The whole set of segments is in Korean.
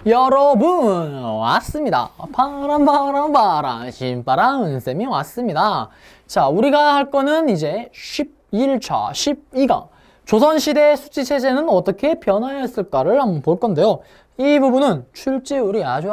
여러분 왔습니다. 바람 신바람 쌤이 왔습니다. 자, 우리가 할 거는 이제 11차 12강 조선시대 수치체제는 어떻게 변화했을까를 한번 볼 건데요. 이 부분은 출제율이 아주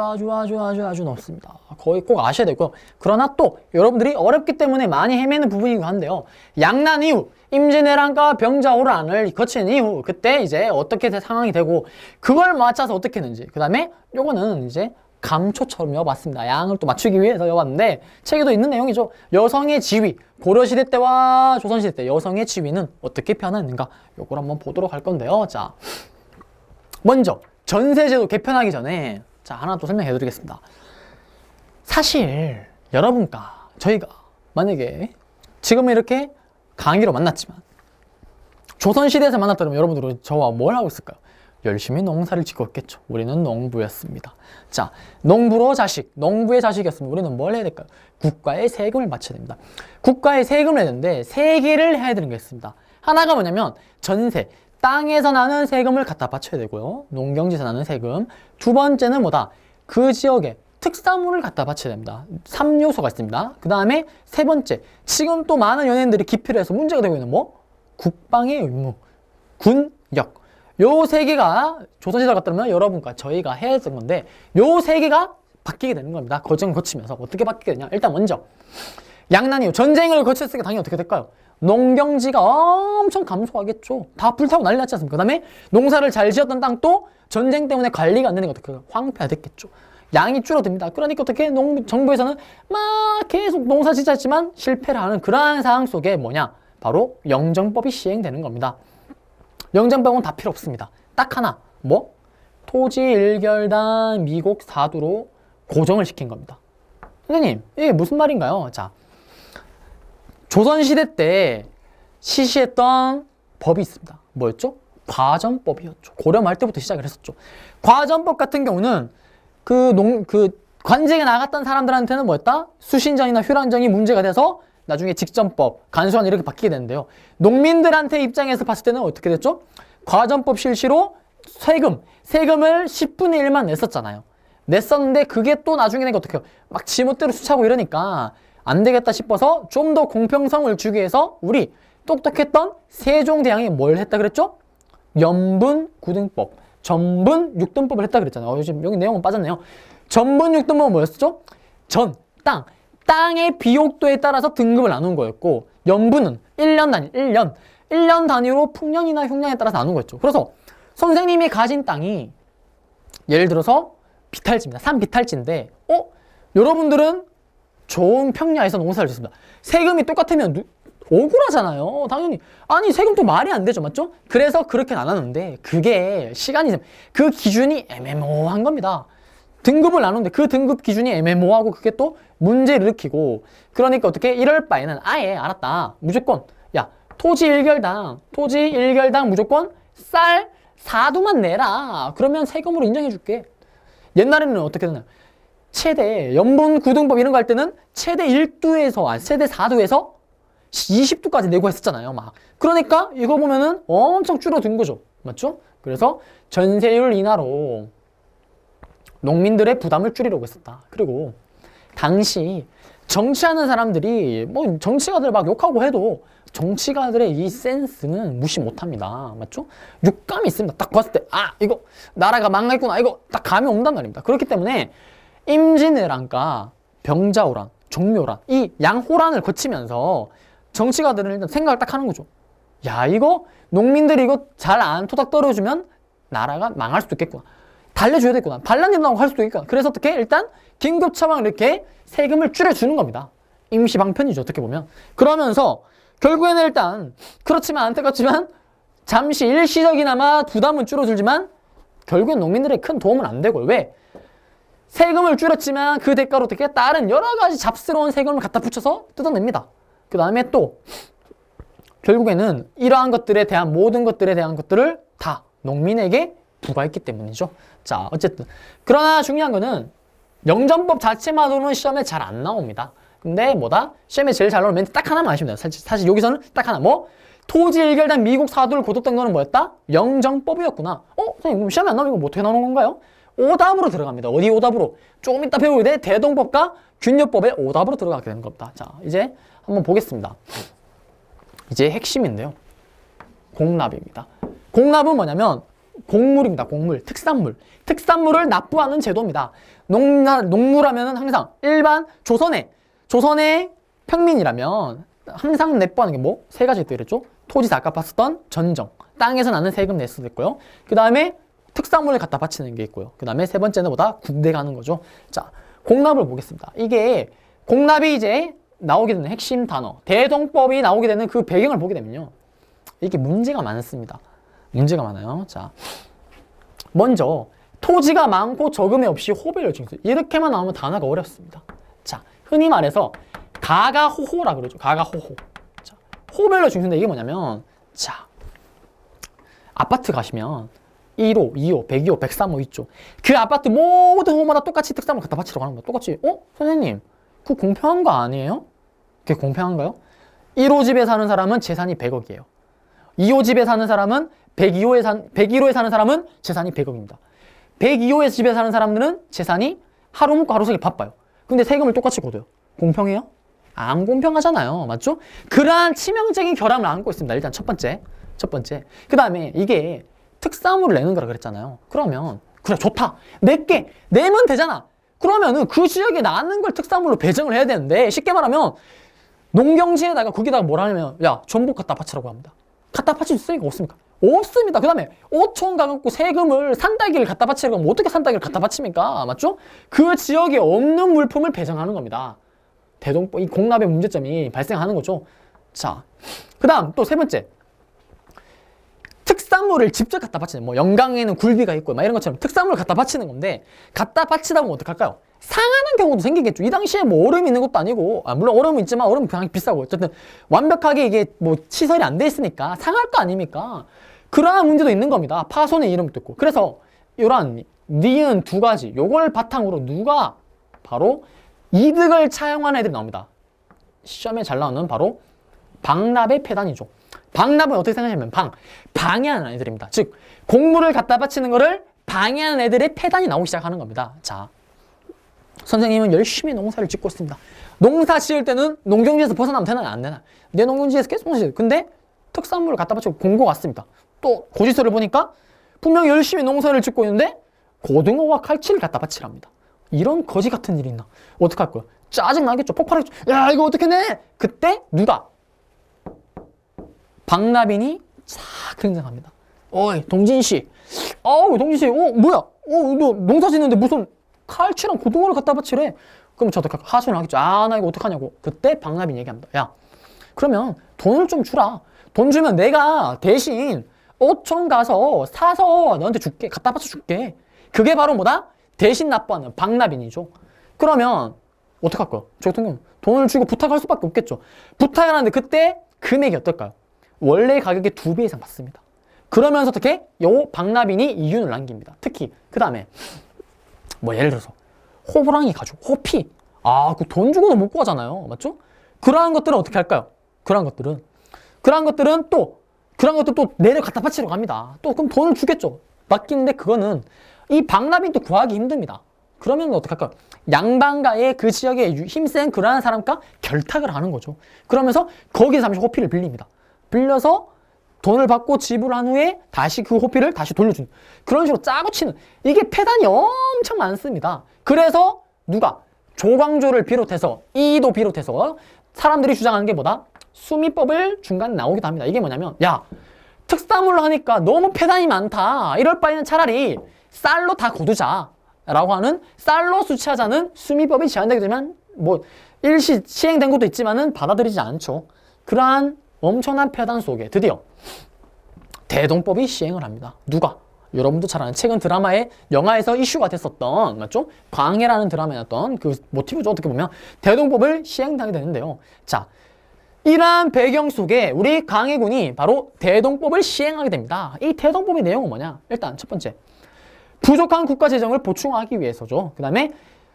높습니다. 거의 꼭 아셔야 되고요. 그러나 또 여러분들이 어렵기 때문에 많이 헤매는 부분이기도 한데요. 양난 이후 임진왜란과 병자호란을 거친 이후 그때 이제 어떻게 상황이 되고 그걸 맞춰서 어떻게 했는지, 그 다음에 요거는 이제 감초처럼 여봤습니다. 양을 또 맞추기 위해서 여봤는데 책에도 있는 내용이죠. 여성의 지위, 고려시대 때와 조선시대 때 여성의 지위는 어떻게 변화했는가, 요걸 한번 보도록 할 건데요. 자, 먼저 전세제도 개편하기 전에 자, 하나 또 설명해 드리겠습니다. 사실 여러분과 저희가 만약에 지금 이렇게 강의로 만났지만 조선시대에서 만났다면 여러분들은 저와 뭘 하고 있을까요? 열심히 농사를 짓고 있겠죠. 우리는 농부였습니다. 자, 농부의 자식이었으면 우리는 뭘 해야 될까요? 국가에 세금을 바쳐야 됩니다. 국가에 세금을 내야 되는데 세 개를 해야 되는 게 있습니다. 하나가 뭐냐면 전세, 땅에서 나는 세금을 갖다 바쳐야 되고요. 농경지에서 나는 세금. 두 번째는 뭐다? 그 지역에 특산물을 갖다 바쳐야 됩니다. 3요소가 있습니다. 그 다음에 세 번째, 지금 또 많은 연예인들이 기피를 해서 문제가 되고 있는 뭐? 국방의 의무, 군역. 요 세 개가 조선시대를 갔다면 여러분과 저희가 해야 했던 건데 요 세 개가 바뀌게 되는 겁니다. 과정을 거치면서 어떻게 바뀌게 되냐? 일단 먼저 양난 이후 전쟁을 거쳤으니까 당연히 어떻게 될까요? 농경지가 엄청 감소하겠죠. 다 불타고 난리 났지 않습니까? 그 다음에 농사를 잘 지었던 땅도 전쟁 때문에 관리가 안 되는 게 어떻게 황폐화 됐겠죠. 양이 줄어듭니다. 그러니까 어떻게 정부에서는 막 계속 농사 짓었지만 실패를 하는 그러한 상황 속에 뭐냐? 바로 영정법이 시행되는 겁니다. 영정법은 다 필요 없습니다. 딱 하나, 뭐? 토지 일결단 미곡 사두로 고정을 시킨 겁니다. 선생님, 이게 무슨 말인가요? 자, 조선시대 때 시시했던 법이 있습니다. 뭐였죠? 과전법이었죠. 고려 말 때부터 시작을 했었죠. 과전법 같은 경우는 관직에 나갔던 사람들한테는 뭐였다? 수신전이나 휴란전이 문제가 돼서 나중에 직전법, 간수안 이렇게 바뀌게 되는데요. 농민들한테 입장에서 봤을 때는 어떻게 됐죠? 과전법 실시로 세금을 10분의 1만 냈었잖아요. 냈었는데 그게 또 나중에 되니까 어떻게 해요? 막 지멋대로 수차고 이러니까 안 되겠다 싶어서 좀 더 공평성을 주기 위해서 우리 똑똑했던 세종대왕이 뭘 했다 그랬죠? 연분구등법, 전분육등법을 했다 그랬잖아요. 요즘 여기 내용은 빠졌네요. 전분육등법은 뭐였죠? 땅의 비옥도에 따라서 등급을 나눈 거였고, 연분은 1년 단위로 풍년이나 흉년에 따라서 나눈 거였죠. 그래서 선생님이 가진 땅이 예를 들어서 비탈지입니다. 산비탈지인데 여러분들은 좋은 평야에서 농사를 짓습니다. 세금이 똑같으면 억울하잖아요. 당연히. 아니, 세금도 말이 안 되죠. 맞죠? 그래서 그렇게 나눴는데 그게 시간이 되면 그 기준이 애매모호한 겁니다. 등급을 나누는데 그 등급 기준이 애매모호하고 그게 또 문제를 일으키고, 그러니까 어떻게 이럴 바에는 아예 알았다. 무조건 야, 토지 일결당 무조건 쌀 4두만 내라. 그러면 세금으로 인정해 줄게. 옛날에는 어떻게 되나요? 최대 연분구등법 이런 거 할 때는 최대 1두에서 최대 4두에서 20두까지 내고 했었잖아요. 막. 그러니까 이거 보면은 엄청 줄어든 거죠. 맞죠? 그래서 전세율 인하로 농민들의 부담을 줄이려고 했었다. 그리고 당시 정치하는 사람들이 뭐 정치가들 막 욕하고 해도 정치가들의 이 센스는 무시 못합니다. 맞죠? 육감이 있습니다. 딱 봤을 때 이거 나라가 망했구나, 이거 딱 감이 온단 말입니다. 그렇기 때문에 임진왜란과 병자호란, 종묘란 이 양호란을 거치면서 정치가들은 일단 생각을 딱 하는 거죠. 야, 이거 농민들이 이거 잘 안 토닥 떨어주면 나라가 망할 수도 있겠구나. 달래줘야 되겠구나. 반란된다고 할 수도 있겠구나. 그래서 어떻게 일단 긴급 처방을 이렇게 세금을 줄여주는 겁니다. 임시방편이죠, 어떻게 보면. 그러면서 결국에는 일단 그렇지만 안타깝지만 잠시 일시적이나마 부담은 줄어들지만 결국엔 농민들의 큰 도움은 안 되고요. 왜? 세금을 줄였지만 그 대가로 어떻게 다른 여러 가지 잡스러운 세금을 갖다 붙여서 뜯어냅니다. 그 다음에 또 결국에는 이러한 것들에 대한 모든 것들에 대한 것들을 다 농민에게 부과했기 때문이죠. 자, 어쨌든 그러나 중요한 거는 영정법 자체만으로는 시험에 잘 안 나옵니다. 근데 뭐다? 시험에 제일 잘 나오는 멘트 딱 하나만 아시면 돼요. 사실 여기서는 딱 하나. 뭐? 토지 일결단 미국 사두를 고뒀던 거는 뭐였다? 영정법이었구나. 선생님 그럼 시험에 안 나오면 이거 뭐 어떻게 나오는 건가요? 오답으로 들어갑니다. 어디 오답으로? 조금 이따 배우게 될 대동법과 균요법의 오답으로 들어가게 되는 겁니다. 자, 이제 한번 보겠습니다. 이제 핵심인데요. 공납입니다. 공납은 뭐냐면 곡물입니다. 곡물, 특산물. 특산물을 납부하는 제도입니다. 농무라면은 항상 일반 조선의 평민이라면 항상 납부하는 게 뭐? 세 가지 있더랬죠. 토지세 아까 봤었던 전정, 땅에서 나는 세금 낼 수도 있고요. 그 다음에 특산물을 갖다 바치는 게 있고요. 그 다음에 세 번째는 뭐다? 군대 가는 거죠. 자, 공납을 보겠습니다. 이게 공납이 이제 나오게 되는 핵심 단어, 대동법이 나오게 되는 그 배경을 보게 되면요. 이게 문제가 많습니다. 문제가 많아요. 자, 먼저 토지가 많고 저금이 없이 호배를 징수. 이렇게만 나오면 단어가 어렵습니다. 자, 흔히 말해서 가가호호라 그러죠. 가가호호. 자, 호별로 징수인데 이게 뭐냐면, 자, 아파트 가시면 1호, 2호, 102호, 103호 있죠. 그 아파트 모든 호마다 똑같이 특산물 갖다 바치라고 하는 거야. 똑같이. 선생님, 그거 공평한 거 아니에요? 그게 공평한가요? 1호 집에 사는 사람은 재산이 100억이에요. 2호 집에 사는 사람은 101호에 사는 사람은 재산이 100억입니다. 102호에 집에 사는 사람들은 재산이 하루 먹고 하루 살기 바빠요. 근데 세금을 똑같이 걷어요. 공평해요? 안 공평하잖아요. 맞죠? 그러한 치명적인 결함을 안고 있습니다. 일단 첫 번째. 그 다음에 이게 특산물을 내는 거라 그랬잖아요. 그러면 그래 좋다. 내면 되잖아. 그러면은 그 지역에 나는 걸 특산물로 배정을 해야 되는데 쉽게 말하면 농경지에다가 거기다가 뭘 하냐면 야 전복 갖다 바치라고 합니다. 갖다 바칠 수 있으니까 없습니까? 없습니다. 그 다음에 5천 가갖고 세금을 산딸기를 갖다 바치라고 하면 어떻게 산딸기를 갖다 바칩니까? 맞죠? 그 지역에 없는 물품을 배정하는 겁니다. 이 공납의 문제점이 발생하는 거죠. 자, 그 다음 또 세 번째. 특산물을 직접 갖다 바치는, 뭐 영광에는 굴비가 있고 막 이런 것처럼 특산물을 갖다 바치는 건데 갖다 바치다 보면 어떡할까요? 상하는 경우도 생기겠죠. 이 당시에 뭐 얼음이 있는 것도 아니고, 물론 얼음은 있지만 얼음은 그냥 비싸고 어쨌든 완벽하게 이게 뭐 시설이 안 돼 있으니까 상할 거 아닙니까? 그러한 문제도 있는 겁니다. 파손의 이름도 있고. 그래서 이러한 니은 두 가지 요걸 바탕으로 누가 바로 이득을 차용하는 애들이 나옵니다. 시험에 잘 나오는 바로 방납의 폐단이죠. 방납은 어떻게 생각하냐면 방해하는 애들입니다. 즉 곡물을 갖다 바치는 거를 방해하는 애들의 폐단이 나오기 시작하는 겁니다. 자, 선생님은 열심히 농사를 짓고 있습니다. 농사 지을 때는 농경지에서 벗어나면 되나요? 안 되나요? 내 농경지에서 계속 농사 지어요. 근데 특산물을 갖다 바치고 공고가 왔습니다. 또 고지서를 보니까 분명히 열심히 농사를 짓고 있는데 고등어와 칼치를 갖다 바치랍니다. 이런 거지 같은 일이 있나? 어떡할 거야? 짜증나겠죠? 폭발하겠죠? 야 이거 어떻게 내? 그때 누가? 박나빈이 싹 등장합니다. 어이 동진씨, 동진씨, 뭐야? 너 농사 짓는데 무슨 칼치랑 고등어를 갖다 바치래? 그럼 저 어떡할까? 하소연 하겠죠. 나 이거 어떡하냐고. 그때 박나빈이 얘기합니다. 야, 그러면 돈을 좀 주라. 돈 주면 내가 대신 5천 가서 사서 너한테 줄게. 갖다 바쳐 줄게. 그게 바로 뭐다? 대신 납부하는 박나빈이죠. 그러면 어떡할 거야? 저 같은 경우는 돈을 주고 부탁할 수밖에 없겠죠. 부탁을 하는데 그때 금액이 어떨까요? 원래 가격의 2배 이상 받습니다. 그러면서 어떻게? 요 박나빈이 이윤을 남깁니다. 특히 그 다음에 뭐 예를 들어서 호랑이 가죽, 호피, 그 돈 주고도 못 구하잖아요. 맞죠? 그러한 것들은 어떻게 할까요? 그러한 것들은 또 내려 갖다 바치러 갑니다. 또 그럼 돈을 주겠죠. 맡기는데 그거는 이 박나빈 또 구하기 힘듭니다. 그러면 어떻게 할까요? 양반가의 그 지역에 힘센 그러한 사람과 결탁을 하는 거죠. 그러면서 거기서 잠시 호피를 빌립니다. 빌려서 돈을 받고 지불한 후에 다시 그 호피를 다시 돌려주는 그런 식으로 짜고 치는 이게 폐단이 엄청 많습니다. 그래서 누가? 조광조를 비롯해서 이도 비롯해서 사람들이 주장하는 게 뭐다? 수미법을 중간에 나오기도 합니다. 이게 뭐냐면 야 특산물로 하니까 너무 폐단이 많다. 이럴 바에는 차라리 쌀로 다 거두자 라고 하는 쌀로 수취하자는 수미법이 제한되게 되면 뭐 일시 시행된 것도 있지만은 받아들이지 않죠. 그러한 엄청난 폐단 속에 드디어 대동법이 시행을 합니다. 누가? 여러분도 잘 아는 최근 드라마에 영화에서 이슈가 됐었던 맞죠? 광해라는 드라마였던 그 모티브죠. 어떻게 보면 대동법을 시행하게 되는데요. 자, 이러한 배경 속에 우리 광해군이 바로 대동법을 시행하게 됩니다. 이 대동법의 내용은 뭐냐? 일단 첫 번째, 부족한 국가 재정을 보충하기 위해서죠. 그 다음에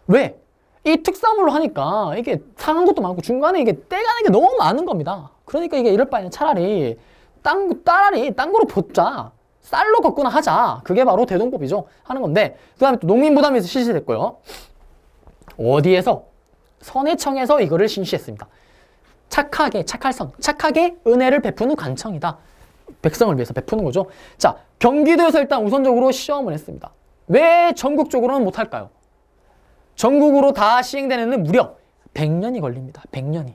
왜? 이 특산물로 하니까 이게 상한 것도 많고 중간에 이게 떼가는 게 너무 많은 겁니다. 그러니까 이게 이럴 바에는 차라리 딴 거로 벗자. 쌀로 걷거나 하자. 그게 바로 대동법이죠. 하는 건데 그 다음에 또 농민부담에서 실시됐고요. 어디에서? 선해청에서 이거를 실시했습니다. 착하게, 착하게 은혜를 베푸는 관청이다. 백성을 위해서 베푸는 거죠. 자, 경기도에서 일단 우선적으로 시험을 했습니다. 왜 전국적으로는 못할까요? 전국으로 다 시행되는 무려 100년이 걸립니다. 100년이.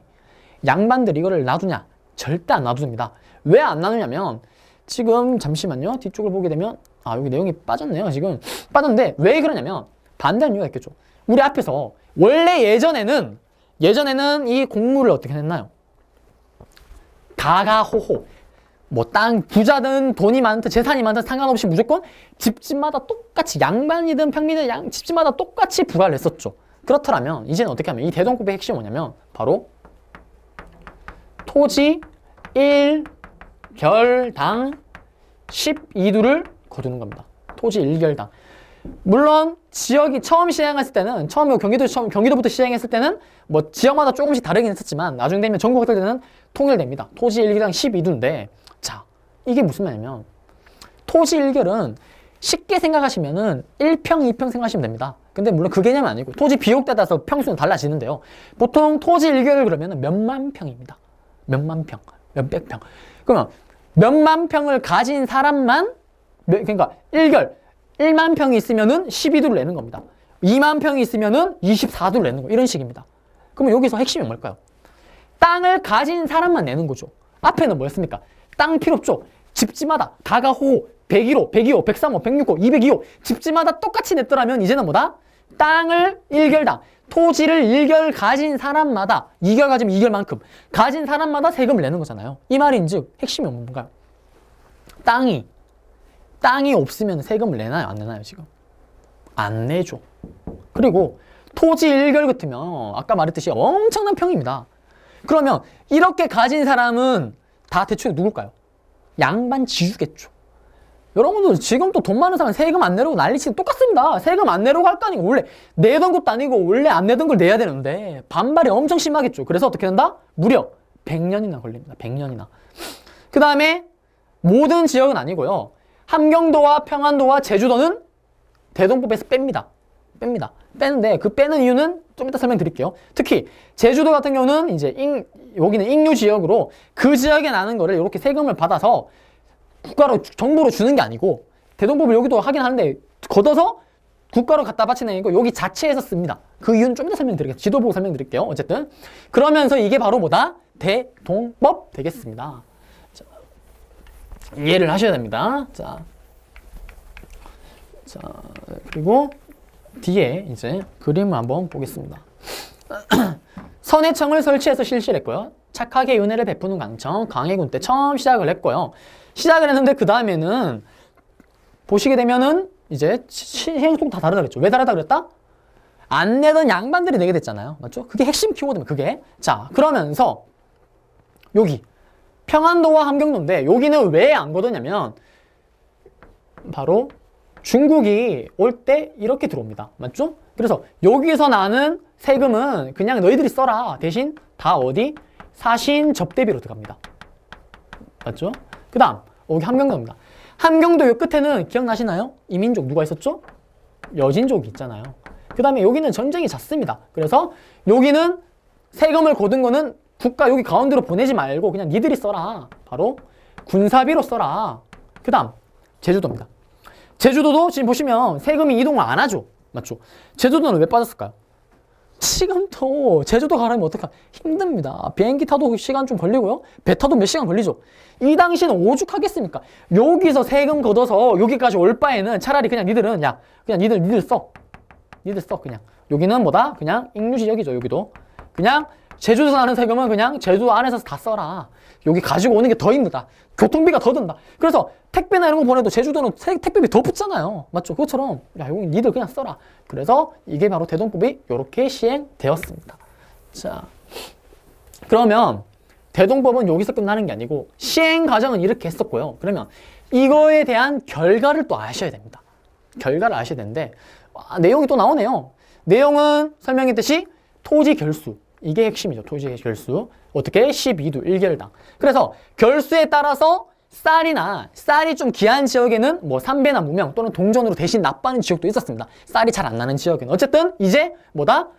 양반들 이거를 놔두냐? 절대 안 놔둡니다. 왜 안 놔두냐면 지금 잠시만요. 뒤쪽을 보게 되면 여기 내용이 빠졌네요. 지금 빠졌는데 왜 그러냐면 반대하는 이유가 있겠죠. 우리 앞에서 원래 예전에는 이 공물을 어떻게 했나요? 가가호호 뭐 땅 부자든 돈이 많든 재산이 많든 상관없이 무조건 집집마다 똑같이 양반이든 평민이든 집집마다 똑같이 부과를 했었죠. 그렇더라면 이제는 어떻게 하면 이 대동법의 핵심이 뭐냐면 바로 토지 1결당 12두를 거두는 겁니다. 토지 1결당. 물론 지역이 처음 시행했을 때는 경기도부터 시행했을 때는 뭐 지역마다 조금씩 다르긴 했었지만 나중 되면 전국 확대 때는 통일됩니다. 토지 1결당 12두인데 자 이게 무슨 말이냐면 토지 1결은 쉽게 생각하시면은 1평, 2평 생각하시면 됩니다. 근데 물론 그 개념은 아니고 토지 비율에 따라서 평수는 달라지는데요. 보통 토지 1결을 그러면 몇만 평입니다. 몇만 평, 몇백 평. 그러면 몇만 평을 가진 사람만 그러니까 1만 평이 있으면은 12두를 내는 겁니다. 2만 평이 있으면은 24두를 내는 거 이런 식입니다. 그러면 여기서 핵심이 뭘까요? 땅을 가진 사람만 내는 거죠. 앞에는 뭐였습니까? 땅 필요 없죠. 집집마다 가가호호 101호, 102호, 103호, 106호, 202호 집집마다 똑같이 냈더라면 이제는 뭐다? 땅을 1결당 토지를 1결 가진 사람마다 2결 가지면 2결만큼 가진 사람마다 세금을 내는 거잖아요. 이 말인즉 핵심이 뭔가요? 땅이 없으면 세금을 내나요? 안 내나요? 지금? 안 내죠. 그리고 토지 1결 같으면 아까 말했듯이 엄청난 평입니다. 그러면 이렇게 가진 사람은 다 대충 누굴까요? 양반 지주겠죠. 여러분들 지금 또 돈 많은 사람 세금 안 내려고 난리치고 똑같습니다. 세금 안 내려고 할 거 아니고 원래 내던 것도 아니고 원래 안 내던 걸 내야 되는데 반발이 엄청 심하겠죠. 그래서 어떻게 된다? 무려 100년이나 걸립니다. 100년이나. 그 다음에 모든 지역은 아니고요. 함경도와 평안도와 제주도는 대동법에서 뺍니다. 빼는데 그 빼는 이유는 좀 이따 설명드릴게요. 특히 제주도 같은 경우는 이제 여기는 인류 지역으로 그 지역에 나는 거를 이렇게 세금을 받아서 국가로 정부로 주는 게 아니고 대동법을 여기도 하긴 하는데 걷어서 국가로 갖다 바치는 거 여기 자체에서 씁니다. 그 이유는 좀 이따 설명드릴게요. 지도 보고 설명드릴게요. 어쨌든 그러면서 이게 바로 뭐다? 대동법 되겠습니다. 자, 이해를 하셔야 됩니다. 자 그리고 뒤에 이제 그림을 한번 보겠습니다. 선해청을 설치해서 실시를 했고요. 착하게 은혜를 베푸는 강청, 광해군 때 처음 시작을 했고요. 시작을 했는데 그 다음에는 보시게 되면은 이제 시행속 다 다르다 그랬죠. 왜 다르다 그랬다? 안 내던 양반들이 내게 됐잖아요. 맞죠? 그게 핵심 키워드입니다. 그게. 자, 그러면서 여기 평안도와 함경도인데 여기는 왜 안 거두냐면 바로 중국이 올 때 이렇게 들어옵니다. 맞죠? 그래서 여기서 나는 세금은 그냥 너희들이 써라. 대신 다 어디? 사신 접대비로 들어갑니다. 맞죠? 그 다음 여기 함경도입니다. 함경도 요 끝에는 기억나시나요? 이민족 누가 있었죠? 여진족이 있잖아요. 그 다음에 여기는 전쟁이 잦습니다. 그래서 여기는 세금을 거둔 거는 국가 여기 가운데로 보내지 말고 그냥 니들이 써라. 바로 군사비로 써라. 그 다음 제주도입니다. 제주도도 지금 보시면 세금이 이동을 안 하죠. 맞죠? 제주도는 왜 빠졌을까요? 지금도 제주도 가려면 어떡하? 힘듭니다. 비행기 타도 시간 좀 걸리고요. 배 타도 몇 시간 걸리죠. 이 당시는 오죽하겠습니까? 여기서 세금 걷어서 여기까지 올 바에는 차라리 그냥 니들은 그냥 니들 써. 니들 써 그냥. 여기는 뭐다? 그냥 인류지역이죠. 여기도. 그냥 제주도에서 나는 세금은 그냥 제주도 안에서 다 써라. 여기 가지고 오는 게 더 힘들다. 교통비가 더 든다. 그래서 택배나 이런 거 보내도 제주도는 택배비 더 붙잖아요. 맞죠? 그것처럼 여기 니들 그냥 써라. 그래서 이게 바로 대동법이 이렇게 시행되었습니다. 자, 그러면 대동법은 여기서 끝나는 게 아니고 시행 과정은 이렇게 했었고요. 그러면 이거에 대한 결과를 또 아셔야 됩니다. 결과를 아셔야 되는데 내용이 또 나오네요. 내용은 설명했듯이 토지 결수. 이게 핵심이죠. 토지 결수. 어떻게? 12두 1결당. 그래서 결수에 따라서 쌀이 좀 귀한 지역에는 뭐 삼배나 무명 또는 동전으로 대신 납부하는 지역도 있었습니다. 쌀이 잘 안 나는 지역에는. 어쨌든 이제 뭐다?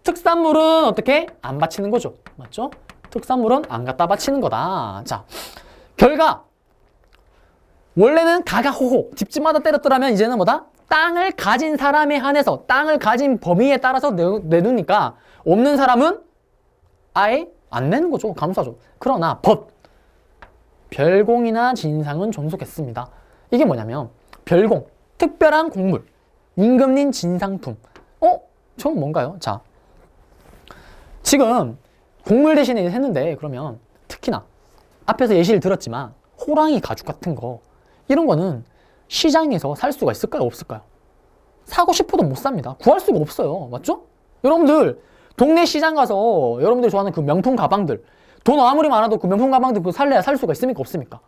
특산물은 어떻게? 안 바치는 거죠. 맞죠? 특산물은 안 갖다 바치는 거다. 자, 결과 원래는 가가호호 집집마다 때렸더라면 이제는 뭐다? 땅을 가진 사람에 한해서 땅을 가진 범위에 따라서 내두니까 없는 사람은 아예 안 내는 거죠. 감사죠. 그러나 별공이나 진상은 존속했습니다. 이게 뭐냐면 별공, 특별한 곡물, 임금님 진상품. 저건 뭔가요? 자, 지금 곡물 대신에 했는데 그러면 특히나 앞에서 예시를 들었지만 호랑이 가죽 같은 거 이런 거는 시장에서 살 수가 있을까요? 없을까요? 사고 싶어도 못 삽니다. 구할 수가 없어요. 맞죠? 여러분들 동네 시장 가서 여러분들이 좋아하는 그 명품 가방들 돈 아무리 많아도 그 명품 가방들 그거 살래야 살 수가 있습니까? 없습니까?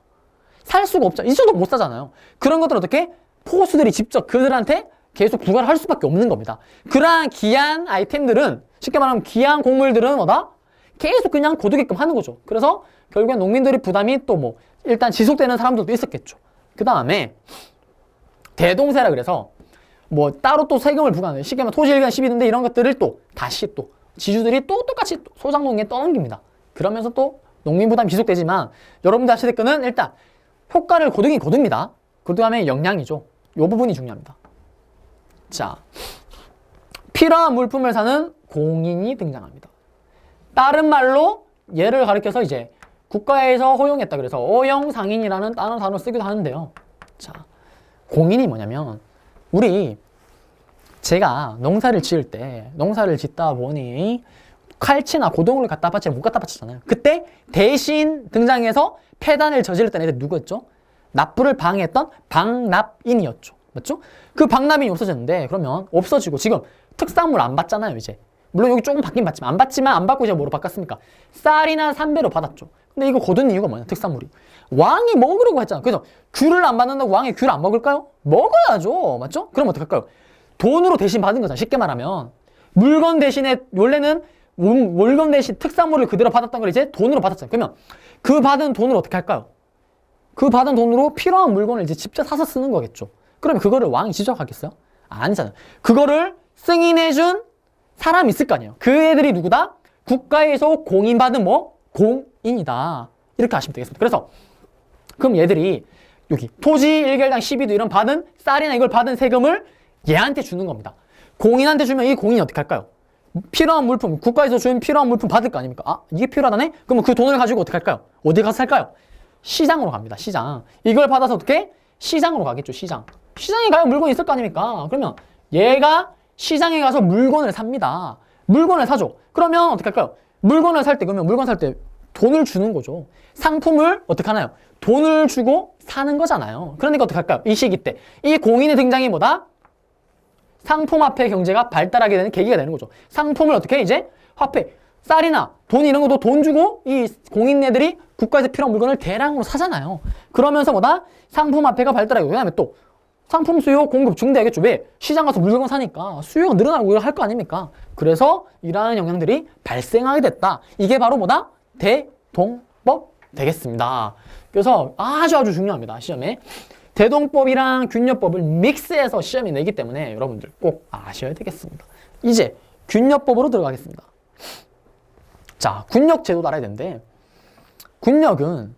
살 수가 없죠. 이 정도 못 사잖아요. 그런 것들 어떻게? 포수들이 직접 그들한테 계속 부과를 할 수밖에 없는 겁니다. 그러한 귀한 아이템들은 쉽게 말하면 귀한 곡물들은 뭐다? 계속 그냥 고두게끔 하는 거죠. 그래서 결국엔 농민들이 부담이 또 뭐 일단 지속되는 사람들도 있었겠죠. 그 다음에 대동세라 그래서 뭐 따로 또 세금을 부과하는 쉽게 말하면 토지일간 시비인데 이런 것들을 또 다시 또 지주들이 또 똑같이 소작농에 떠넘깁니다. 그러면서 또 농민 부담이 지속되지만 여러분들 하실 거는 일단 효과를 거두긴 거둡니다. 그 다음에 영양이죠. 이 부분이 중요합니다. 자, 필요한 물품을 사는 공인이 등장합니다. 다른 말로 얘를 가리켜서 이제 국가에서 허용했다 그래서 어영상인이라는 다른 단어를 쓰기도 하는데요. 자, 공인이 뭐냐면 제가 농사를 지을 때 농사를 짓다 보니 칼치나 고동을 갖다 바치면 못 갖다 바치잖아요. 그때 대신 등장해서 폐단을 저질렀던 애들 누구였죠? 납부를 방해했던 방납인이었죠. 맞죠? 그 방납인이 없어졌는데 그러면 없어지고 지금 특산물 안 받잖아요. 이제 물론 여기 조금 받긴 받지만 안 받지만 안 받고 이제 뭐로 바꿨습니까? 쌀이나 삼배로 받았죠. 근데 이거 거둔 이유가 뭐냐? 특산물이 왕이 먹으려고 했잖아. 그래서 귤을 안 받는다고 왕이 귤 안 먹을까요? 먹어야죠. 맞죠? 그럼 어떡할까요? 돈으로 대신 받은 거잖아. 쉽게 말하면 물건 대신에 원래는 물건 대신 특산물을 그대로 받았던 걸 이제 돈으로 받았잖아요. 그러면 그 받은 돈을 어떻게 할까요? 그 받은 돈으로 필요한 물건을 이제 직접 사서 쓰는 거겠죠. 그러면 그거를 왕이 지적하겠어요? 아니잖아요. 그거를 승인해준 사람이 있을 거 아니에요. 그 애들이 누구다? 국가에서 공인받은 뭐? 공인이다. 이렇게 하시면 되겠습니다. 그래서 그럼 얘들이 여기 토지 1개월당 12도 이런 받은 쌀이나 이걸 받은 세금을 얘한테 주는 겁니다. 공인한테 주면 이 공인이 어떻게 할까요? 필요한 물품, 국가에서 준 필요한 물품 받을 거 아닙니까? 아, 이게 필요하다네? 그러면 그 돈을 가지고 어떻게 할까요? 어디 가서 살까요? 시장으로 갑니다. 시장. 이걸 받아서 어떻게? 시장으로 가겠죠. 시장. 시장에 가면 물건이 있을 거 아닙니까? 그러면 얘가 시장에 가서 물건을 삽니다. 물건을 사죠. 그러면 어떻게 할까요? 물건을 살 때, 그러면 물건 살 때 돈을 주는 거죠. 상품을 어떻게 하나요? 돈을 주고 사는 거잖아요. 그러니까 어떻게 할까요? 이 시기 때. 이 공인의 등장이 뭐다? 상품화폐 경제가 발달하게 되는 계기가 되는 거죠. 상품을 어떻게 해? 이제 화폐, 쌀이나 돈 이런 것도 돈 주고 이 공인네들이 국가에서 필요한 물건을 대량으로 사잖아요. 그러면서 뭐다? 상품화폐가 발달하고 그다음에 또 상품 수요 공급 증대하겠죠. 왜? 시장 가서 물건 사니까 수요가 늘어나고 할 거 아닙니까? 그래서 이러한 영향들이 발생하게 됐다. 이게 바로 뭐다? 대동법 되겠습니다. 그래서 아주 중요합니다. 시험에. 대동법이랑 균열법을 믹스해서 시험이 내기 때문에 여러분들 꼭 아셔야 되겠습니다. 이제 균열법으로 들어가겠습니다. 자, 군역 제도도 알아야 되는데 군역은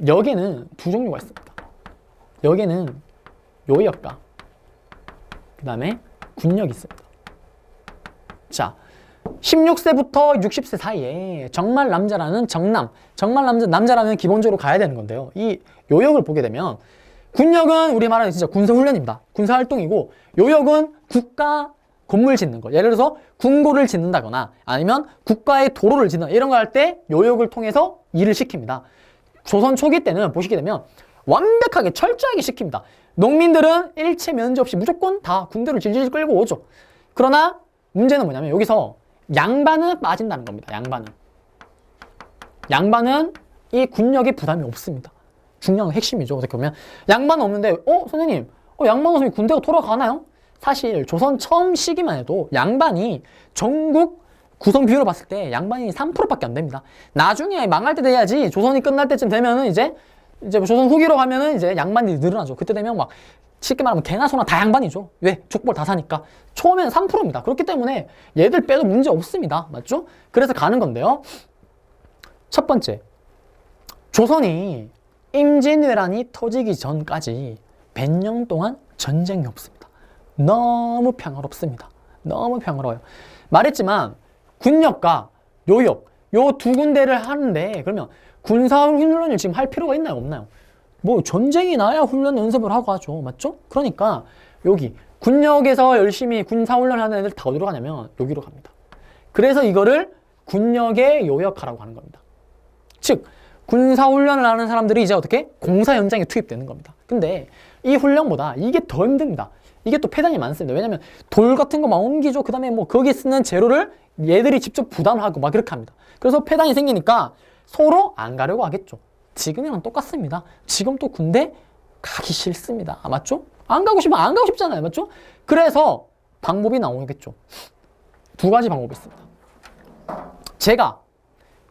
역에는 두 종류가 있습니다. 역에는 요역과 그 다음에 군역이 있습니다. 자, 16세부터 60세 사이에 정말 남자라는 정말 남자라면 기본적으로 가야 되는 건데요. 이 요역을 보게 되면 군역은 우리 말하는 진짜 군사훈련입니다. 군사활동이고 요역은 국가 건물 짓는 거. 예를 들어서 궁궐을 짓는다거나 아니면 국가의 도로를 짓는 이런 거 할 때 요역을 통해서 일을 시킵니다. 조선 초기 때는 보시게 되면 완벽하게 철저하게 시킵니다. 농민들은 일체 면제 없이 무조건 다 군대를 질질 끌고 오죠. 그러나 문제는 뭐냐면 여기서 양반은 빠진다는 겁니다. 양반은 이 군역에 부담이 없습니다. 중요한 핵심이죠. 어떻게 보면 양반은 없는데 선생님 양반 없으면 군대가 돌아가나요? 사실 조선 처음 시기만 해도 양반이 전국 구성 비율을 봤을 때 양반이 3%밖에 안 됩니다. 나중에 망할 때 돼야지 조선이 끝날 때쯤 되면은 이제 이제 조선 후기로 가면은 이제 양반이 늘어나죠. 그때 되면 막 쉽게 말하면 개나 소나 다 양반이죠. 왜? 족벌 다 사니까. 처음에는 3%입니다. 그렇기 때문에 얘들 빼도 문제 없습니다. 맞죠? 그래서 가는 건데요. 첫 번째, 조선이 임진왜란이 터지기 전까지 100년 동안 전쟁이 없습니다. 너무 평화롭습니다. 너무 평화로워요. 말했지만 군역과 요역 요 두 군데를 하는데 그러면 군사훈련을 지금 할 필요가 있나요? 없나요? 뭐 전쟁이 나야 훈련 연습을 하고 하죠. 맞죠? 그러니까 여기 군역에서 열심히 군사훈련하는 애들 다 어디로 가냐면 여기로 갑니다. 그래서 이거를 군역의 요역하라고 하는 겁니다. 즉 군사훈련을 하는 사람들이 이제 어떻게? 공사 현장에 투입되는 겁니다. 근데 이 훈련보다 이게 더 힘듭니다. 이게 또 폐단이 많습니다. 왜냐면 돌 같은 거 막 옮기죠. 그 다음에 뭐 거기에 쓰는 재료를 얘들이 직접 부담하고 막 이렇게 합니다. 그래서 폐단이 생기니까 서로 안 가려고 하겠죠. 지금이랑 똑같습니다. 지금 또 군대 가기 싫습니다. 맞죠? 안 가고 싶으면 안 가고 싶잖아요. 맞죠? 그래서 방법이 나오겠죠. 두 가지 방법이 있습니다.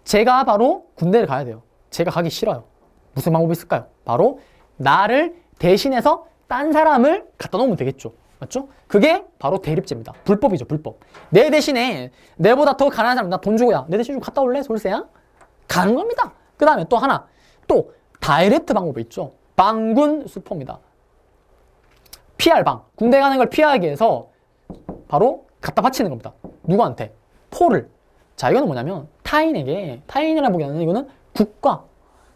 제가 바로 군대를 가야 돼요. 제가 가기 싫어요. 무슨 방법이 있을까요? 바로 나를 대신해서 딴 사람을 갖다 놓으면 되겠죠. 맞죠? 그게 바로 대립제입니다. 불법이죠, 불법. 내 대신에 내보다 더 가난한 사람 나 돈 주고 야, 내 대신 좀 갔다 올래? 솔세야? 가는 겁니다. 그 다음에 또 하나, 또 다이렉트 방법이 있죠. 방군 수포입니다. PR방, 군대 가는 걸 피하기 위해서 바로 갖다 바치는 겁니다. 누구한테? 포를. 자, 이거는 뭐냐면 타인이라 보기에는 이거는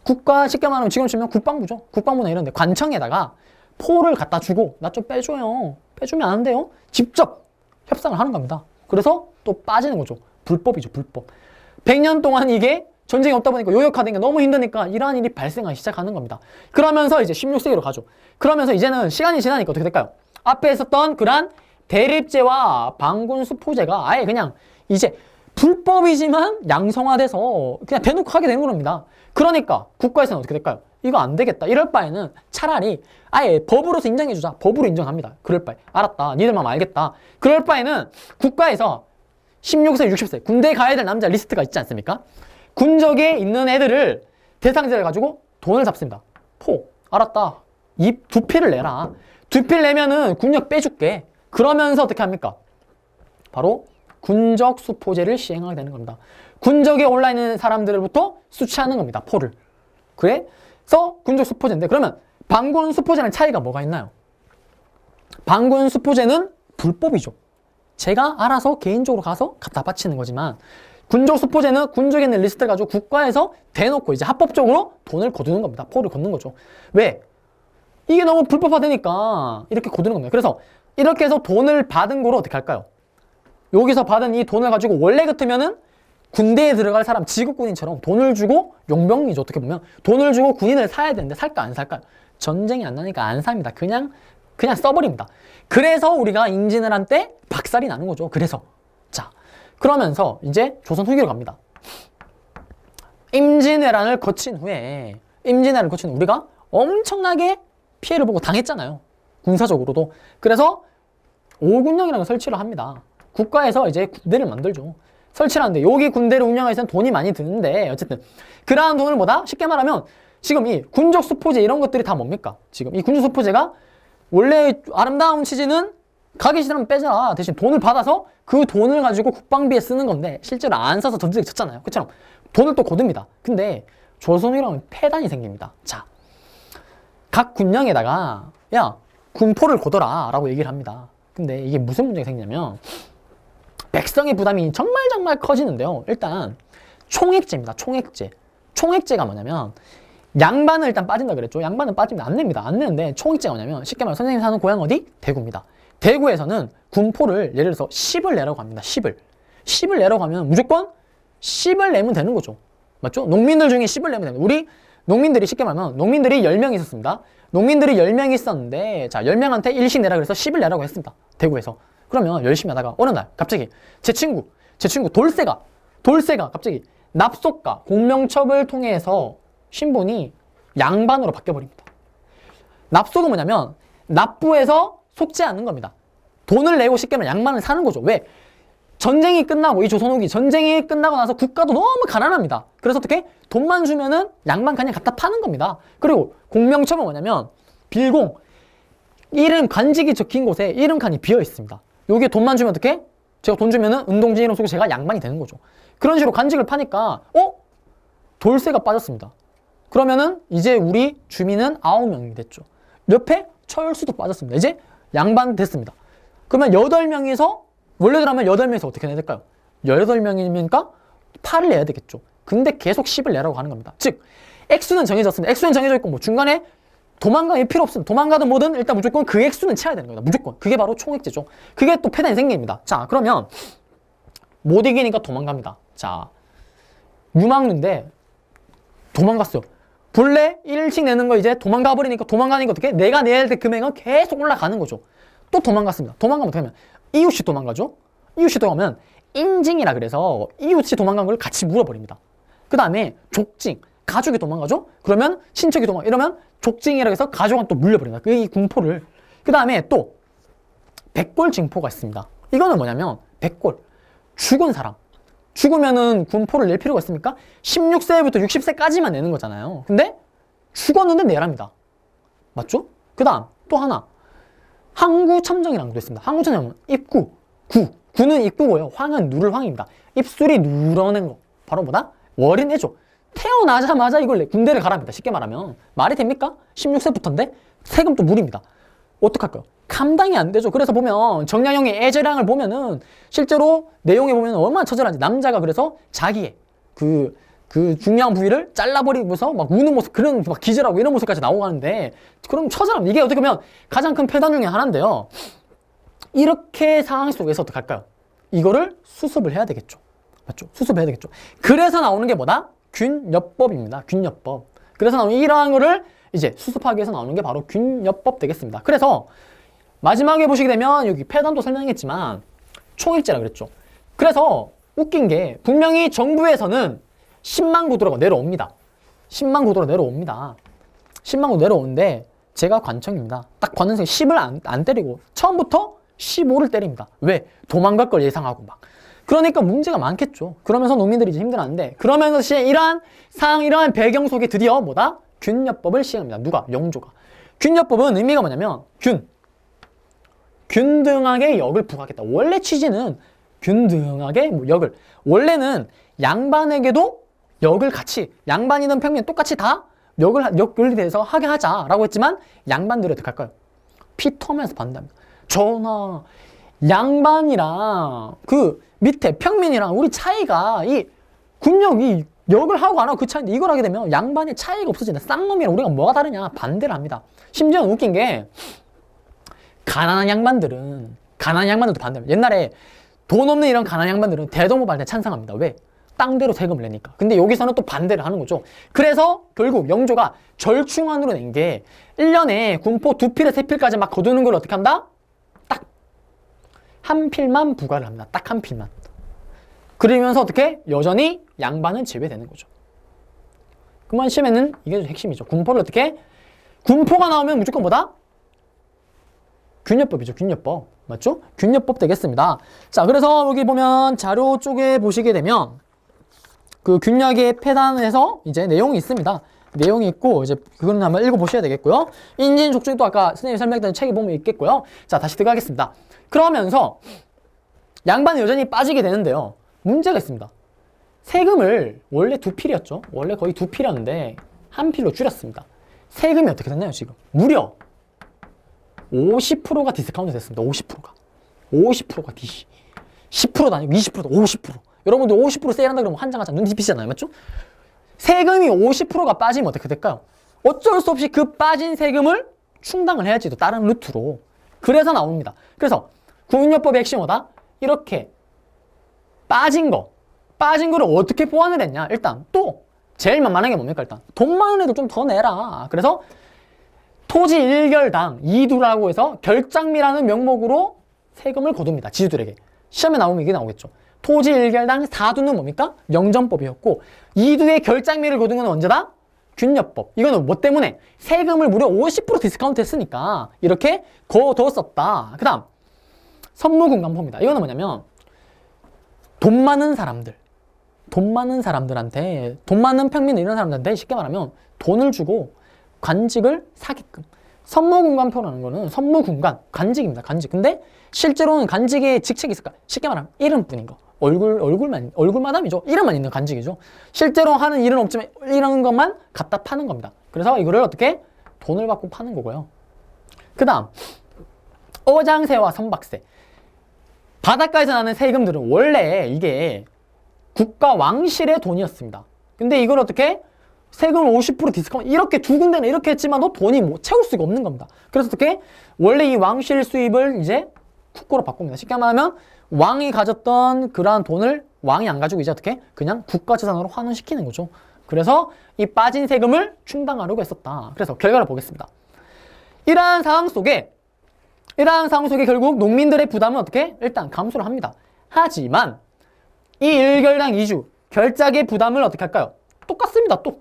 국가 쉽게 말하면 지금 치면 국방부죠. 국방부나 이런데 관청에다가 포를 갖다 주고 나 좀 빼줘요. 빼주면 안 돼요. 직접 협상을 하는 겁니다. 그래서 또 빠지는 거죠. 불법이죠, 불법. 100년 동안 이게 전쟁이 없다 보니까 요역화된 게 너무 힘드니까 이러한 일이 발생하기 시작하는 겁니다. 그러면서 이제 16세기로 가죠. 그러면서 이제는 시간이 지나니까 어떻게 될까요? 앞에 있었던 그런 대립제와 방군 수포제가 아예 그냥 이제 불법이지만 양성화돼서 그냥 대놓고 하게 되는 겁니다. 그러니까 국가에서는 어떻게 될까요? 이거 안 되겠다. 이럴 바에는 차라리 아예 법으로서 인정해주자. 법으로 인정합니다. 그럴 바에. 알았다. 니들만 알겠다. 그럴 바에는 국가에서 16세, 60세 군대에 가야 될 남자 리스트가 있지 않습니까? 군적에 있는 애들을 대상자를 가지고 돈을 잡습니다. 포. 알았다. 이 두 필을 내라. 두 필 내면은 군역 빼줄게. 그러면서 어떻게 합니까? 바로 군적 수포제를 시행하게 되는 겁니다. 군적에 올라있는 사람들부터 수치하는 겁니다. 포를. 그래서 군적 수포제인데 그러면 방군 수포제랑 차이가 뭐가 있나요? 방군 수포제는 불법이죠. 제가 알아서 개인적으로 가서 갖다 바치는 거지만 군적 수포제는 군적에 있는 리스트를 가지고 국가에서 대놓고 이제 합법적으로 돈을 거두는 겁니다. 포를 걷는 거죠. 왜? 이게 너무 불법화되니까 이렇게 거두는 겁니다. 그래서 이렇게 해서 돈을 받은 거로 어떻게 할까요? 여기서 받은 이 돈을 가지고 원래 같으면은 군대에 들어갈 사람 지국군인처럼 돈을 주고 용병이죠. 어떻게 보면 돈을 주고 군인을 사야 되는데 살까 안 살까요? 전쟁이 안 나니까 안 삽니다. 그냥 써버립니다. 그래서 우리가 임진을 한 때 박살이 나는 거죠. 그래서 자 그러면서 이제 조선 후기로 갑니다. 임진왜란을 거친 후에 우리가 엄청나게 피해를 보고 당했잖아요. 군사적으로도. 그래서 오군역이라는 걸 설치를 합니다. 국가에서 이제 군대를 만들죠. 설치를 하는데 여기 군대를 운영하기 위해서는 돈이 많이 드는데 어쨌든 그러한 돈을 뭐다? 쉽게 말하면 지금 이 군적 수포제 이런 것들이 다 뭡니까? 지금 이 군적 수포제가 원래 아름다운 취지는 가기 싫으면 빼자. 대신 돈을 받아서 그 돈을 가지고 국방비에 쓰는 건데 실제로 안 써서 전쟁이 쳤잖아요. 그처럼 돈을 또 거둡니다. 근데 조선이라면 폐단이 생깁니다. 자, 각 군령에다가 야 군포를 거둬라 라고 얘기를 합니다. 근데 이게 무슨 문제가 생기냐면 백성의 부담이 정말 커지는데요. 일단 총액제입니다. 총액제가 뭐냐면 양반은 일단 빠진다 그랬죠. 양반은 빠지면 안 냅니다. 안 내는데 총액제가 뭐냐면 쉽게 말해서 선생님 사는 고향 어디? 대구입니다. 대구에서는 군포를 예를 들어서 10을 내라고 합니다. 10을 내라고 하면 무조건 10을 내면 되는 거죠. 맞죠? 농민들 중에 10을 내면 됩니다. 우리 농민들이 쉽게 말하면 농민들이 10명이 있었습니다. 농민들이 10명이 있었는데 자 10명한테 1씩 내라 그래서 10을 내라고 했습니다. 대구에서. 그러면 열심히 하다가 어느 날 갑자기 제 친구 돌쇠가 갑자기 납속과 공명첩을 통해서 신분이 양반으로 바뀌어버립니다. 납속은 뭐냐면 납부해서 속지 않는 겁니다. 돈을 내고 쉽게 말하면 양반을 사는 거죠. 왜? 전쟁이 끝나고, 이 조선 후기 전쟁이 끝나고 나서 국가도 너무 가난합니다. 그래서 어떻게? 돈만 주면은 양반 그냥 갖다 파는 겁니다. 그리고 공명처가 뭐냐면 빌공, 이름 관직이 적힌 곳에 이름 칸이 비어 있습니다. 여기에 돈만 주면 어떻게? 제가 돈 주면은 은동진 이름 속에 제가 양반이 되는 거죠. 그런 식으로 관직을 파니까 돌세가 빠졌습니다. 그러면은 이제 우리 주민은 9명이 됐죠. 옆에 철수도 빠졌습니다. 이제 양반 됐습니다. 그러면 8명에서 원래대로 하면 8명에서 어떻게 내야 될까요? 18명이니까 8을 내야 되겠죠. 근데 계속 10을 내라고 하는 겁니다. 즉 액수는 정해졌습니다. 액수는 정해져 있고 뭐 중간에 도망갈 필요 없습니다. 도망가든 뭐든 일단 무조건 그 액수는 채워야 되는 겁니다. 무조건. 그게 바로 총액제죠. 그게 또 패단이 생깁니다. 자, 그러면 못 이기니까 도망갑니다. 자, 유망류인데 도망갔어요. 본래 1씩 내는 거 이제 도망가 버리니까 도망가니까 어떻게? 내가 내야 될 금액은 계속 올라가는 거죠. 또 도망갔습니다. 도망가면 어떻게 하면? 이웃이 도망가죠? 이웃이 도망가면 인징이라 그래서 이웃이 도망간 걸 같이 물어버립니다. 그 다음에 족징, 가족이 도망가죠? 그러면 친척이 이러면 족징이라 해서 가족은 또 물려버립니다. 이 공포를. 그 다음에 또 백골징포가 있습니다. 이거는 뭐냐면 백골, 죽은 사람. 죽으면은 군포를 낼 필요가 있습니까? 16세부터 60세까지만 내는 거잖아요. 근데 죽었는데 내랍니다. 맞죠? 그 다음 또 하나, 항구참정이라는 것도 있습니다. 항구참정은 입구, 구는 입구고요. 황은 누를 황입니다. 입술이 누러낸 거. 바로 뭐다? 월인애죠. 태어나자마자 이걸 군대를 가랍니다. 쉽게 말하면. 말이 됩니까? 16세부터인데 세금 또 무리입니다. 어떡할까요? 감당이 안 되죠. 그래서 보면 정량용의 애제량을 보면은 실제로 내용에 보면 얼마나 처절한지, 남자가 그래서 자기의 그 중요한 부위를 잘라버리고서 막 우는 모습, 그런 막 기절하고 이런 모습까지 나오고 하는데, 그럼 처절합니다. 이게 어떻게 보면 가장 큰 폐단 중에 하나인데요. 이렇게 상황 속에서 어떡할까요? 이거를 수습을 해야 되겠죠. 맞죠? 수습해야 되겠죠. 그래서 나오는 게 뭐다? 균여법입니다. 균여법. 그래서 나오는 이러한 거를 이제 수습하기 위해서 나오는 게 바로 균여법 되겠습니다. 그래서 마지막에 보시게 되면 여기 폐단도 설명했지만 총액제라 그랬죠. 그래서 웃긴 게 분명히 정부에서는 10만 구도라고 내려옵니다. 10만 구도로 내려옵니다. 10만 구도 내려오는데 제가 관청입니다. 딱 관원생 10을 안 때리고 처음부터 15를 때립니다. 왜? 도망갈 걸 예상하고 막. 그러니까 문제가 많겠죠. 그러면서 농민들이 이제 힘들어하는데, 그러면서 이러한 상황, 이러한 배경 속에 드디어 뭐다? 균여법을 시행합니다. 누가? 영조가. 균여법은 의미가 뭐냐면 균등하게 역을 부과하겠다. 원래 취지는 균등하게 역을, 원래는 양반에게도 역을 같이, 양반이든 평민 똑같이 다 역을 대해서 하게 하자라고 했지만 양반들이 어떻게 할까요? 피터면서 반대합니다. 전하, 양반이랑 그 밑에 평민이랑 우리 차이가 이 군역이 역을 하고 안 하고 그 차이인데, 이걸 하게 되면 양반의 차이가 없어진다. 쌍놈이랑 우리가 뭐가 다르냐? 반대를 합니다. 심지어 웃긴 게 가난한 양반들도 반대합니다. 옛날에 돈 없는 이런 가난한 양반들은 대동호발대 찬성합니다. 왜? 땅대로 세금을 내니까. 근데 여기서는 또 반대를 하는 거죠. 그래서 결국 영조가 절충안으로 낸 게 1년에 군포 2필에 3필까지 막 거두는 걸 어떻게 한다? 딱 한 필만 부과를 합니다. 딱 한 필만. 그러면서 어떻게? 여전히 양반은 제외되는 거죠. 그만 시험에는 이게 핵심이죠. 군포를 어떻게? 군포가 나오면 무조건 뭐다? 균여법이죠. 균여법. 맞죠? 균여법 되겠습니다. 자, 그래서 여기 보면 자료 쪽에 보시게 되면 그 균약의 폐단에서 이제 내용이 있습니다. 내용이 있고, 이제 그거는 한번 읽어보셔야 되겠고요. 인진족중도 아까 선생님이 설명했던 책에 보면 있겠고요. 자, 다시 들어가겠습니다. 그러면서 양반은 여전히 빠지게 되는데요. 문제가 있습니다. 세금을 원래 2필이었죠. 원래 거의 2필이었는데 한 필로 줄였습니다. 세금이 어떻게 됐나요, 지금? 무려 50%가 디스카운트 됐습니다. 50%가 DC. 10%도 아니고 20%도 50%. 여러분들 50% 세일한다 그러면 한 장 한 장 눈 뒤피시잖아요. 맞죠? 세금이 50%가 빠지면 어떻게 될까요? 어쩔 수 없이 그 빠진 세금을 충당을 해야지, 또 다른 루트로. 그래서 나옵니다. 그래서 군역법의 핵심은 뭐다? 이렇게 빠진 거를 어떻게 보완을 했냐? 일단 또 제일 만만한 게 뭡니까? 일단 돈 많은 애들 좀 더 내라. 그래서 토지 1결당 2두라고 해서 결장미라는 명목으로 세금을 거둡니다. 지주들에게. 시험에 나오면 이게 나오겠죠. 토지 1결당 4두는 뭡니까? 영전법이었고, 2두의 결장미를 거둔 건 언제다? 균여법. 이거는 뭐 때문에? 세금을 무려 50% 디스카운트 했으니까 이렇게 거뒀었다. 그 다음 선무군감포입니다. 이거는 뭐냐면 돈 많은 사람들한테, 돈 많은 평민 이런 사람들한테 쉽게 말하면 돈을 주고 관직을 사게끔. 선무군관표라는 거는 선무군관, 관직입니다. 관직. 근데 실제로는 관직에 직책이 있을까? 쉽게 말하면 이름뿐인 거. 얼굴마담이죠. 이름만 있는 관직이죠. 실제로 하는 일은 없지만 이런 것만 갖다 파는 겁니다. 그래서 이거를 어떻게? 돈을 받고 파는 거고요. 그 다음, 어장세와 선박세. 바닷가에서 나는 세금들은 원래 이게 국가 왕실의 돈이었습니다. 근데 이걸 어떻게? 세금을 50% 디스카운트, 이렇게 두 군데는 이렇게 했지만도 돈이 뭐 채울 수가 없는 겁니다. 그래서 어떻게? 원래 이 왕실 수입을 이제 국고로 바꿉니다. 쉽게 말하면 왕이 가졌던 그러한 돈을 왕이 안 가지고 이제 어떻게? 그냥 국가재산으로 환원시키는 거죠. 그래서 이 빠진 세금을 충당하려고 했었다. 그래서 결과를 보겠습니다. 이러한 상황 속에 결국 농민들의 부담은 어떻게? 일단 감소를 합니다. 하지만 이 1결당 2주 결작의 부담을 어떻게 할까요? 똑같습니다. 또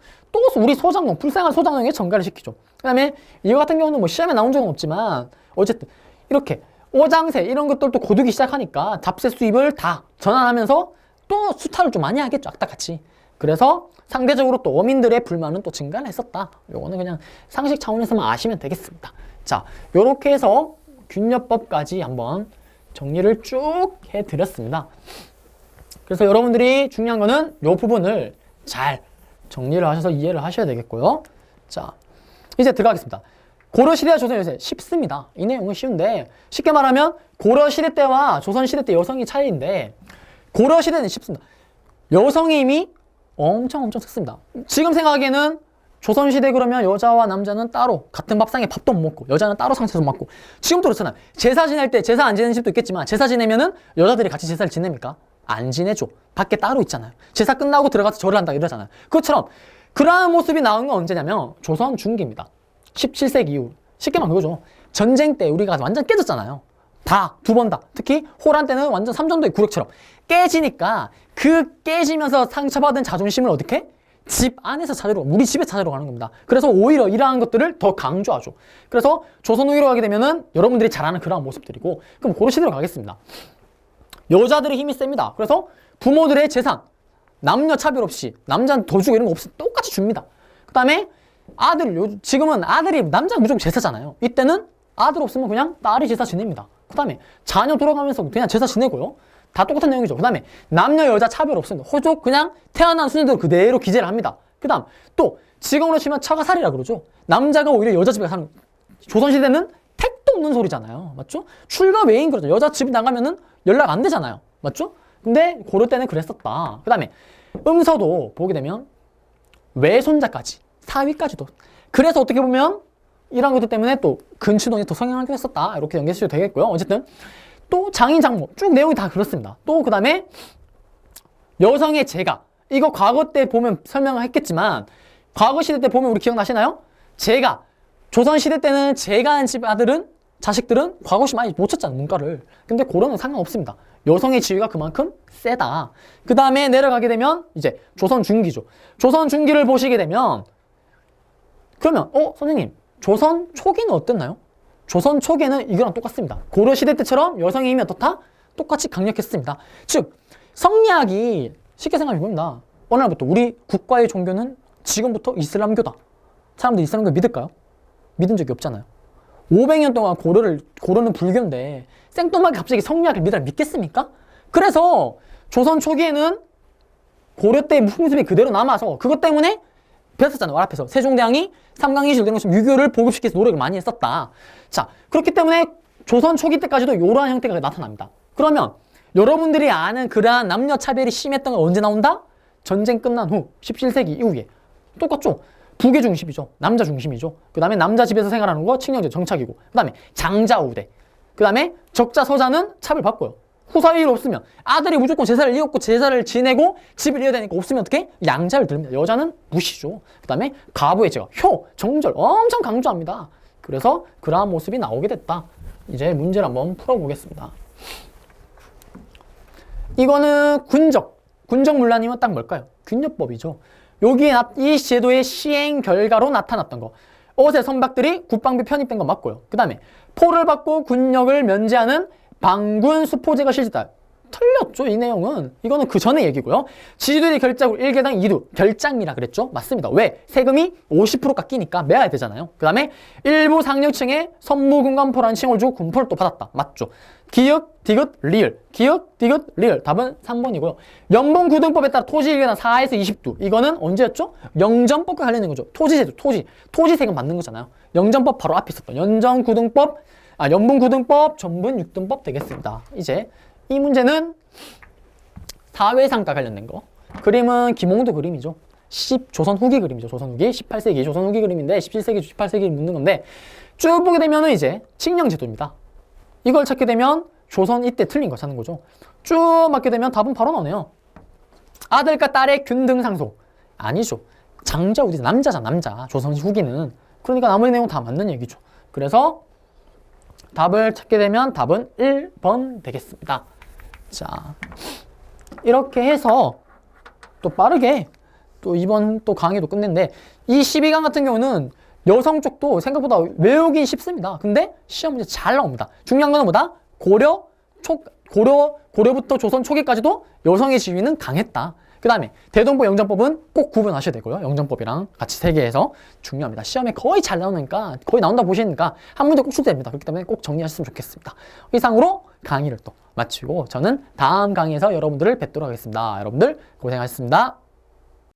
우리 소장농, 불쌍한 소장농에 전가를 시키죠. 그 다음에 이거 같은 경우는 뭐 시험에 나온 적은 없지만 어쨌든 이렇게 오장세 이런 것들도 고르기 시작하니까 잡세 수입을 다 전환하면서 또 수탈을 좀 많이 하겠죠. 악다같이. 그래서 상대적으로 또 어민들의 불만은 또 증가를 했었다. 요거는 그냥 상식 차원에서만 아시면 되겠습니다. 자, 요렇게 해서 균여법까지 한번 정리를 쭉 해드렸습니다. 그래서 여러분들이 중요한 거는 요 부분을 잘 정리를 하셔서 이해를 하셔야 되겠고요. 자, 이제 들어가겠습니다. 고려시대와 조선시대 쉽습니다. 이 내용은 쉬운데 쉽게 말하면 고려시대 때와 조선시대 때 여성의 차이인데 고려시대는 쉽습니다. 여성의 힘이 엄청 셌습니다. 지금 생각하기에는 조선시대 그러면 여자와 남자는 따로 같은 밥상에 밥도 못 먹고 여자는 따로 상처도 먹고 지금도 그렇잖아요. 제사 지낼 때 제사 안 지내는 집도 있겠지만 제사 지내면은 여자들이 같이 제사를 지냅니까? 안 지내죠. 밖에 따로 있잖아요. 제사 끝나고 들어가서 절을 한다 이러잖아요. 그것처럼 그러한 모습이 나온 건 언제냐면 조선 중기입니다. 17세기 이후. 쉽게 말하면 그거죠. 전쟁 때 우리가 완전 깨졌잖아요. 두 번 다. 특히 호란 때는 완전 삼전도의 굴욕처럼 깨지니까 그 깨지면서 상처받은 자존심을 어떻게? 집 안에서 찾으러, 우리 집에 찾으러 가는 겁니다. 그래서 오히려 이러한 것들을 더 강조하죠. 그래서 조선 후기로 가게 되면은 여러분들이 잘 아는 그러한 모습들이고, 그럼 고려시대로 가겠습니다. 여자들의 힘이 셉니다. 그래서 부모들의 재산, 남녀 차별 없이, 남자는 더 주고 이런 거 없이 똑같이 줍니다. 그 다음에 지금은 아들이, 남자는 무조건 제사잖아요. 이때는 아들 없으면 그냥 딸이 제사 지냅니다. 그 다음에 자녀 돌아가면서 그냥 제사 지내고요. 다 똑같은 내용이죠. 그 다음에 남녀 여자 차별 없습니다. 호족 그냥 태어난 순서대로 그대로 기재를 합니다. 그 다음 또 지금으로 치면 처가살이라 그러죠. 남자가 오히려 여자 집에 사는, 조선시대는 택도 없는 소리잖아요. 맞죠? 출가 외인 그러죠. 여자 집 나가면은 연락 안 되잖아요. 맞죠? 근데 고려 때는 그랬었다. 그 다음에 음서도 보게 되면 외손자까지, 사위까지도. 그래서 어떻게 보면 이런 것들 때문에 또 근추동이 더 성행하게 됐었다. 이렇게 연결해주셔도 되겠고요. 어쨌든 또 장인 장모 쭉 내용이 다 그렇습니다. 또 그 다음에 여성의 재가, 이거 과거 때 보면 설명을 했겠지만 과거 시대 때 보면 우리 기억나시나요? 재가, 조선시대 때는 재가한 집 아들은, 자식들은 과거시 많이 못 쳤잖아요. 문과를. 근데 고려는 상관없습니다. 여성의 지위가 그만큼 세다. 그 다음에 내려가게 되면 이제 조선 중기죠. 조선 중기를 보시게 되면 그러면 선생님 조선 초기는 어땠나요? 조선 초기에는 이거랑 똑같습니다. 고려시대 때처럼 여성의 힘이 어떻다? 똑같이 강력했습니다. 즉 성리학이 쉽게 생각해 봅니다. 어느 날부터 우리 국가의 종교는 지금부터 이슬람교다. 사람들이 이슬람교 믿을까요? 믿은 적이 없잖아요. 500년 동안 고려는 불교인데 생뚱하게 갑자기 성리학을 믿겠습니까? 그래서 조선 초기에는 고려 때의 풍습이 그대로 남아서 그것 때문에 배웠었잖아요. 앞에서 세종대왕이 삼강이실 이런 것처럼 유교를 보급시키기 위해서 노력을 많이 했었다. 자, 그렇기 때문에 조선 초기 때까지도 이러한 형태가 나타납니다. 그러면 여러분들이 아는 그러한 남녀 차별이 심했던 건 언제 나온다? 전쟁 끝난 후 17세기 이후에. 똑같죠? 부계 중심이죠. 남자 중심이죠. 그 다음에 남자 집에서 생활하는 거 칙령제 정착이고, 그 다음에 장자 우대, 그 다음에 적자 서자는 차별받고요. 후사일 없으면 아들이 무조건 제사를 이었고 제사를 지내고 집을 이어야 되니까 없으면 어떻게? 양자를 들립니다. 여자는 무시죠. 그 다음에 가부의 제가 정절 엄청 강조합니다. 그래서 그러한 모습이 나오게 됐다. 이제 문제를 한번 풀어보겠습니다. 이거는 군적문란이면 딱 뭘까요? 균여법이죠. 여기에 이 제도의 시행 결과로 나타났던 거. 어세 선박들이 국방비 편입된 건 맞고요. 그 다음에 포를 받고 군역을 면제하는 방군 수포제가 실시됐다. 틀렸죠, 이 내용은. 이거는 그 전에 얘기고요. 지주들이 결작으로 1개당 2두, 결장미라 그랬죠? 맞습니다. 왜? 세금이 50% 깎이니까 매야 되잖아요. 그 다음에 일부 상류층에 선무금관포라는 칭호를 주고 군포를 또 받았다. 맞죠? 기역, 디귿, 리을. 기역, 디귿, 리을. 답은 3번이고요. 연봉구등법에 따라 토지 1개당 4에서 20두. 이거는 언제였죠? 영전법과 관련된 거죠. 토지제도, 토지세금 받는 거잖아요. 영전법 바로 앞에 있었던 연봉구등법, 전분 6등법 되겠습니다. 이제 이 문제는 사회상과 관련된 거. 그림은 김홍도 그림이죠. 조선 후기 그림이죠. 조선 후기, 18세기 조선 후기 그림인데 17세기, 18세기를 묻는 건데 쭉 보게 되면은 이제 칙령제도입니다. 이걸 찾게 되면 조선 이때 틀린 거 찾는 거죠. 쭉 맞게 되면 답은 바로 나오네요. 아들과 딸의 균등상속. 아니죠. 장자 우리 남자잖아, 남자. 조선 후기는. 그러니까 나머지 내용 다 맞는 얘기죠. 그래서 답을 찾게 되면 답은 1번 되겠습니다. 자, 이렇게 해서 또 빠르게 또 이번 또 강의도 끝냈는데 이 12강 같은 경우는 여성 쪽도 생각보다 외우기 쉽습니다. 근데 시험 문제 잘 나옵니다. 중요한 건 뭐다? 고려부터 조선 초기까지도 여성의 지위는 강했다. 그 다음에 대동법 영전법은 꼭 구분하셔야 되고요. 영전법이랑 같이 세 개에서 중요합니다. 시험에 거의 잘 나오니까 거의 나온다 보시니까 한 문제 꼭 출제됩니다. 그렇기 때문에 꼭 정리하셨으면 좋겠습니다. 이상으로 강의를 또 마치고 저는 다음 강의에서 여러분들을 뵙도록 하겠습니다. 여러분들 고생하셨습니다.